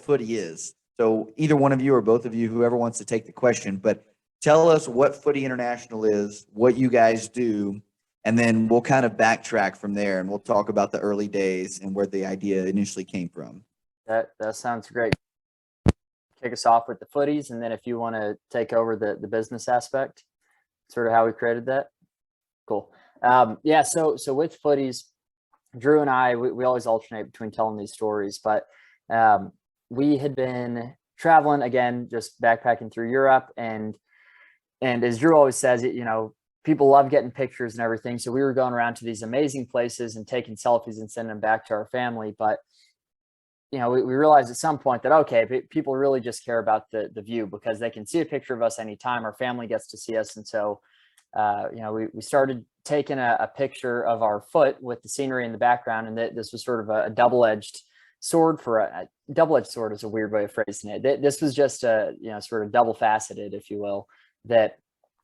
Footy is. So either one of you or both of you, whoever wants to take the question, but tell us what Footy International is, what you guys do, and then we'll kind of backtrack from there and we'll talk about the early days and where the idea initially came from. That sounds great. Kick us off with the footies, and then if you want to take over the business aspect, sort of how we created that. Cool. Yeah. So with footies, Drew and I, we always alternate between telling these stories, but we had been traveling again, just backpacking through Europe, and as Drew always says, you know, people love getting pictures and everything. So we were going around to these amazing places and taking selfies and sending them back to our family. But, you know, we realized at some point that, okay, people really just care about the view because they can see a picture of us anytime. Our family gets to see us. And so, you know, we started taking a picture of our foot with the scenery in the background. And this was sort of a double-edged sword for a double-edged sword is a weird way of phrasing it. This was just a, you know, sort of double-faceted, if you will, that,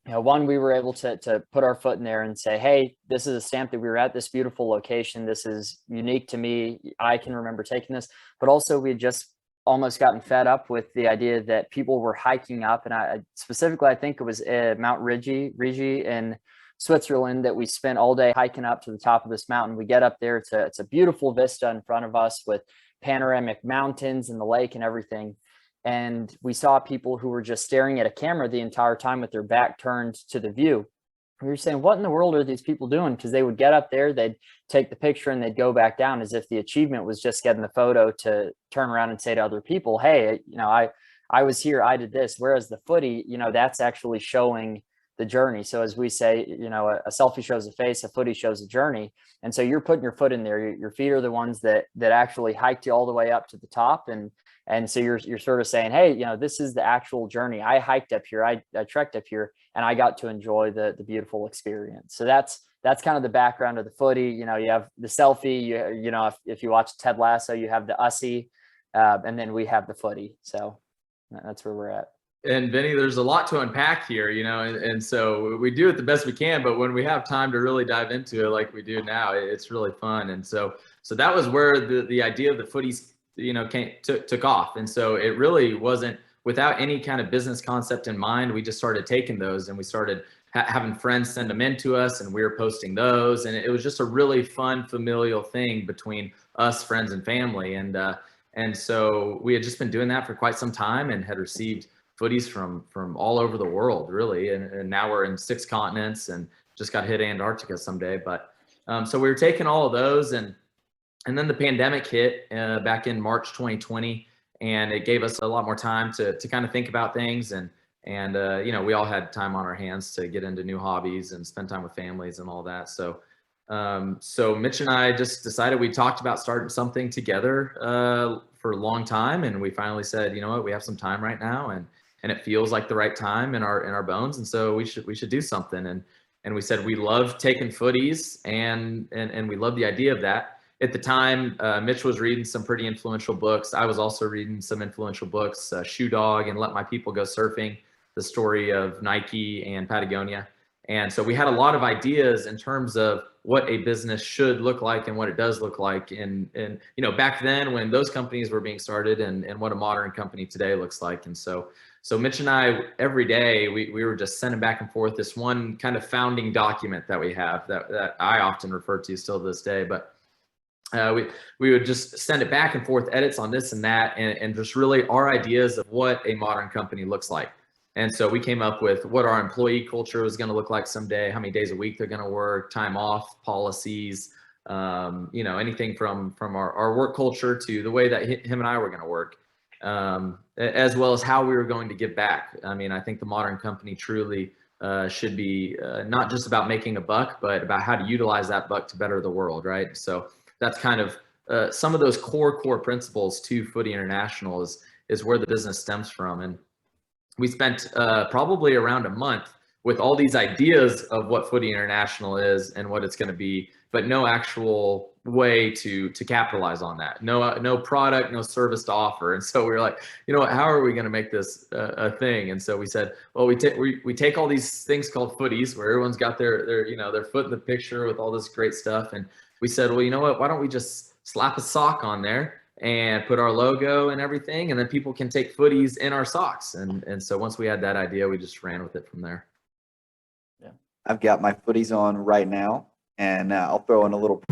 you know, one, we were able to put our foot in there and say, hey, this is a stamp that we were at this beautiful location. This is unique to me. I can remember taking this, but also we had just almost gotten fed up with the idea that people were hiking up. And I specifically, I think it was Mount Rigi in Switzerland that we spent all day hiking up to the top of this mountain. We get up there, it's a beautiful vista in front of us with panoramic mountains and the lake and everything. And we saw people who were just staring at a camera the entire time with their back turned to the view. We were saying, what in the world are these people doing? Because they would get up there, they'd take the picture and they'd go back down as if the achievement was just getting the photo to turn around and say to other people, hey, you know, I was here, I did this. Whereas the footy, you know, that's actually showing the journey. So as we say, you know, a selfie shows a face, a footy shows a journey. And so you're putting your foot in there. Your feet are the ones that actually hiked you all the way up to the top. And so you're sort of saying, hey, you know, this is the actual journey. I hiked up here, I trekked up here, and I got to enjoy the beautiful experience. So that's kind of the background of the footy. You know, you have the selfie, you know, if you watch Ted Lasso, you have the Ussie, and then we have the footy. So that's where we're at. And Vinny, there's a lot to unpack here, you know, and so we do it the best we can, but when we have time to really dive into it like we do now, it's really fun. And so that was where the idea of the footies, you know, took off. And so it really wasn't without any kind of business concept in mind. We just started taking those and we started having friends send them in to us, and we were posting those. And it was just a really fun familial thing between us, friends and family. And so we had just been doing that for quite some time and had received footies from all over the world, really. And now we're in 6 continents and just got hit Antarctica someday. But so we were taking all of those, and then the pandemic hit back in March 2020, and it gave us a lot more time to kind of think about things. And you know, we all had time on our hands to get into new hobbies and spend time with families and all that. So Mitch and I just decided, we talked about starting something together for a long time. And we finally said, you know what, we have some time right now, and it feels like the right time in our bones. And so we should do something. And we said, we love taking footies and we love the idea of that. At the time, Mitch was reading some pretty influential books. I was also reading some influential books, Shoe Dog and Let My People Go Surfing, the story of Nike and Patagonia. And so we had a lot of ideas in terms of what a business should look like and what it does look like. And you know, back then when those companies were being started and what a modern company today looks like. And so Mitch and I, every day, we were just sending back and forth this one kind of founding document that we have that I often refer to still to this day. But we would just send it back and forth, edits on this and that, and just really our ideas of what a modern company looks like. And so we came up with what our employee culture was going to look like someday, how many days a week they're going to work, time off policies, you know, anything from our work culture to the way that him and I were going to work, as well as how we were going to give back. I mean, I think the modern company truly should be not just about making a buck, but about how to utilize that buck to better the world, right? So that's kind of some of those core principles to Footy International is where the business stems from. And we spent probably around a month with all these ideas of what Footy International is and what it's going to be, but no actual way to capitalize on that. No product, no service to offer. And so we were like, you know what, how are we going to make this a thing? And so we said, well, we take all these things called footies where everyone's got their you know, their foot in the picture with all this great stuff. And we said, well, you know what, why don't we just slap a sock on there and put our logo and everything, and then people can take footies in our socks. And so once we had that idea, we just ran with it from there. I've got my footies on right now, and I'll throw in a little